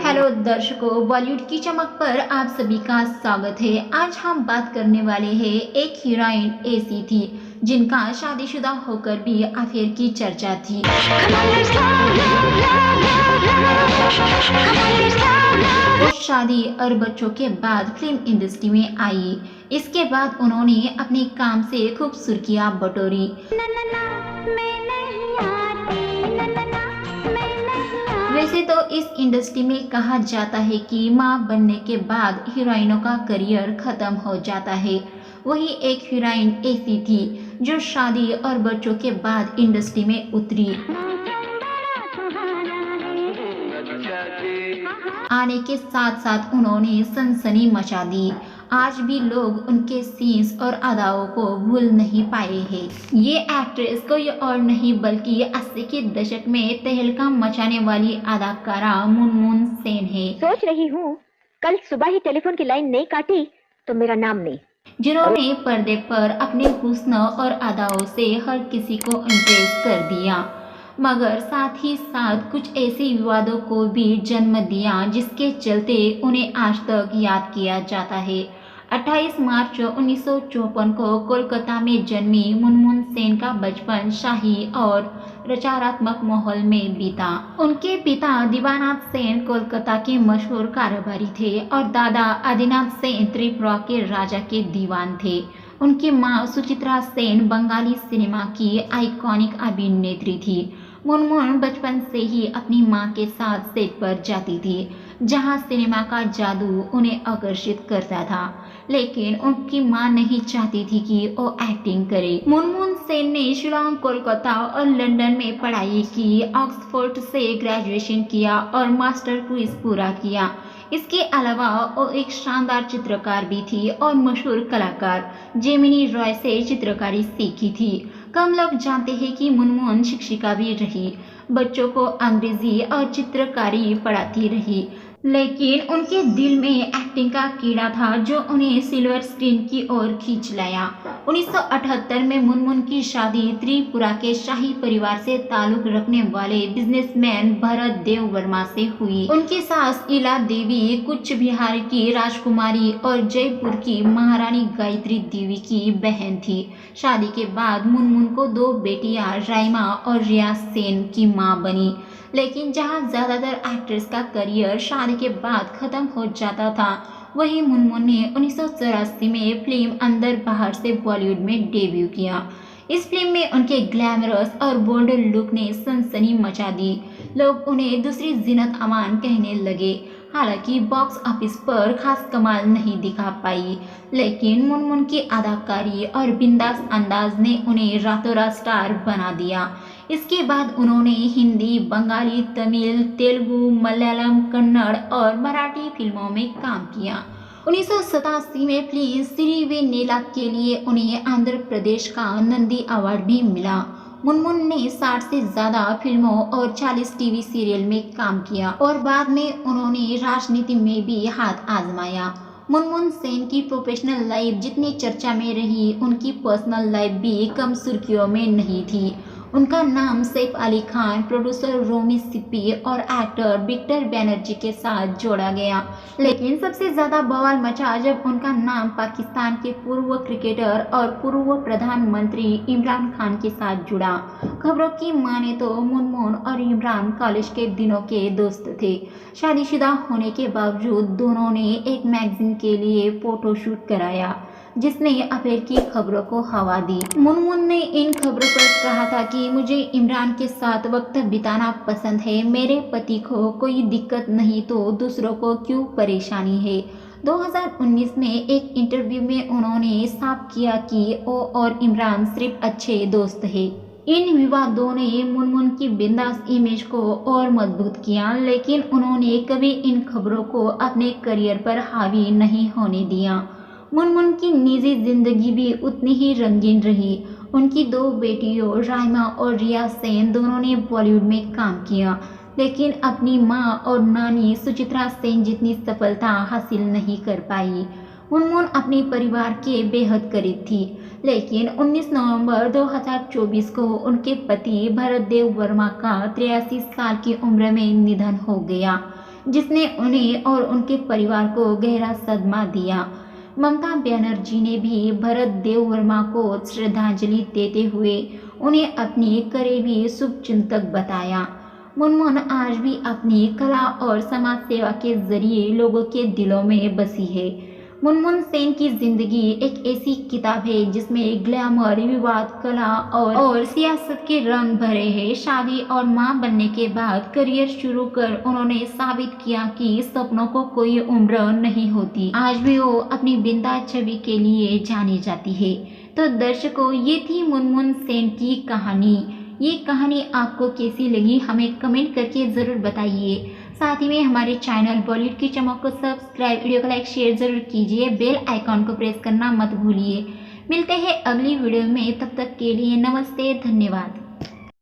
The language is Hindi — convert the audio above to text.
हेलो दर्शकों, बॉलीवुड की चमक पर आप सभी का स्वागत है। आज हम बात करने वाले हैं एक हीरोइन ऐसी थी जिनका शादीशुदा होकर भी अफेयर की चर्चा थी। वो शादी और बच्चों के बाद फिल्म इंडस्ट्री में आई। इसके बाद उन्होंने अपने काम से खूब सुर्खियां बटोरी। वैसे तो इस इंडस्ट्री में कहा जाता है कि मां बनने के बाद हीरोइनों का करियर खत्म हो जाता है। वही एक हीरोइन ऐसी थी जो शादी और बच्चों के बाद इंडस्ट्री में उतरी। आने के साथ साथ उन्होंने सनसनी मचा दी। आज भी लोग उनके सीन्स और अदाओं को भूल नहीं पाए हैं। ये एक्ट्रेस कोई और नहीं बल्कि 80 के दशक में तहलका मचाने वाली अदाकारा मुनमुन सेन है। सोच रही हूँ कल सुबह ही टेलीफोन की लाइन नहीं काटी तो मेरा नाम नहीं। जिन्होंने पर्दे पर अपने हुस्न और अदाओं से हर किसी को इम्प्रेस कर दिया, मगर साथ ही साथ कुछ ऐसे विवादों को भी जन्म दिया जिसके चलते उन्हें आज तक याद किया जाता है। 28 मार्च 1954 को कोलकाता में जन्मी मुनमुन सेन का बचपन शाही और रचनात्मक माहौल में बीता। उनके पिता दिवानाथ सेन कोलकाता के मशहूर कारोबारी थे और दादा आदिनाथ सेन त्रिपुरा के राजा के दीवान थे। उनकी मां सुचित्रा सेन बंगाली सिनेमा की आइकॉनिक अभिनेत्री थी। मुनमुन बचपन से ही अपनी मां के साथ सेट पर जाती थी, जहां सिनेमा का जादू उन्हें आकर्षित करता था, लेकिन उनकी मां नहीं चाहती थी कि वो एक्टिंग करे। मुनमुन सेन ने शिलांग, कोलकाता और लंदन में पढ़ाई की, ऑक्सफोर्ड से ग्रेजुएशन किया और मास्टर क्विज पूरा किया। इसके अलावा वो एक शानदार चित्रकार भी थी और मशहूर कलाकार जेमिनी रॉय से चित्रकारी सीखी थी। कम लोग जानते हैं कि मुनमुन शिक्षिका भी रही, बच्चों को अंग्रेजी और चित्रकारी पढ़ाती रही, लेकिन उनके दिल में एक्टिंग का कीड़ा था जो उन्हें सिल्वर स्क्रीन की ओर खींच लाया। 1978 में मुनमुन की शादी त्रिपुरा के शाही परिवार से ताल्लुक रखने वाले बिजनेसमैन भरत देव वर्मा से हुई। उनकी सास इला देवी कुछ बिहार की राजकुमारी और जयपुर की महारानी गायत्री देवी की बहन थी। शादी के बाद मुनमुन को 2 बेटियां राइमा और रिया सेन की मां बनी, लेकिन जहां ज्यादातर एक्ट्रेस का करियर शादी के बाद खत्म हो जाता था, वहीं मुनमुन ने 1984 में फिल्म अंदर बाहर से बॉलीवुड में डेब्यू किया। इस फिल्म में उनके ग्लैमरस और बोल्ड लुक ने सनसनी मचा दी। लोग उन्हें दूसरी जीनत अमान कहने लगे। हालांकि बॉक्स ऑफिस पर खास कमाल नहीं दिखा पाई, लेकिन मुनमुन की अदाकारी और बिंदास अंदाज ने उन्हें रातों रात स्टार बना दिया। इसके बाद उन्होंने हिंदी, बंगाली, तमिल, तेलुगु, मलयालम, कन्नड़ और मराठी फिल्मों में काम किया। 1987 में फिल्म सिरिवेनेला के लिए उन्हें आंध्र प्रदेश का नंदी अवार्ड भी मिला। मुनमुन ने 60 से ज्यादा फिल्मों और 40 टीवी सीरियल में काम किया और बाद में उन्होंने राजनीति में भी हाथ आजमाया। मुनमुन सेन की प्रोफेशनल लाइफ जितनी चर्चा में रही, उनकी पर्सनल लाइफ भी कम सुर्खियों में नहीं थी। उनका नाम सैफ अली खान, प्रोड्यूसर रोमी सिप्पी और एक्टर विक्टर बैनर्जी के साथ जोड़ा गया, लेकिन सबसे ज्यादा बवाल मचा जब उनका नाम पाकिस्तान के पूर्व क्रिकेटर और पूर्व प्रधानमंत्री इमरान खान के साथ जुड़ा। खबरों की माने तो मुनमुन और इमरान कॉलेज के दिनों के दोस्त थे। शादीशुदा होने के बावजूद दोनों ने एक मैगजीन के लिए फोटोशूट कराया, जिसने अफेयर की खबरों को हवा दी। मुनमुन ने इन खबरों पर कहा था कि मुझे इमरान के साथ वक्त बिताना पसंद है, मेरे पति को कोई दिक्कत नहीं तो दूसरों को क्यों परेशानी है। 2019 में एक इंटरव्यू में उन्होंने साफ किया कि वो और इमरान सिर्फ अच्छे दोस्त हैं। इन विवादों ने मुनमुन की बिंदास इमेज को और मजबूत किया, लेकिन उन्होंने कभी इन खबरों को अपने करियर पर हावी नहीं होने दिया। मुनमुन की निजी जिंदगी भी उतनी ही रंगीन रही। उनकी 2 बेटियों राइमा और रिया सेन दोनों ने बॉलीवुड में काम किया, लेकिन अपनी मां और नानी सुचित्रा सेन जितनी सफलता हासिल नहीं कर पाई। मुनमुन अपने परिवार के बेहद करीब थी, लेकिन 19 नवंबर 2024 को उनके पति भरत देव वर्मा का 83 साल की उम्र में निधन हो गया, जिसने उन्हें और उनके परिवार को गहरा सदमा दिया। ममता बनर्जी ने भी भरत देव वर्मा को श्रद्धांजलि देते हुए उन्हें अपनी करीबी शुभचिंतक बताया। मुनमुन आज भी अपनी कला और समाज सेवा के जरिए लोगों के दिलों में बसी है। मुनमुन सेन की जिंदगी एक ऐसी किताब है जिसमें ग्लैमर, विवाद, कला और सियासत के रंग भरे हैं। शादी और मां बनने के बाद करियर शुरू कर उन्होंने साबित किया कि सपनों को कोई उम्र नहीं होती। आज भी वो अपनी बिंदास छवि के लिए जानी जाती है। तो दर्शकों, ये थी मुनमुन सेन की कहानी। ये कहानी आपको कैसी लगी हमें कमेंट करके ज़रूर बताइए। साथ ही में हमारे चैनल बॉलीवुड की चमक को सब्सक्राइब, वीडियो को लाइक शेयर जरूर कीजिए, बेल आइकॉन को प्रेस करना मत भूलिए। मिलते हैं अगली वीडियो में, तब तक के लिए नमस्ते, धन्यवाद।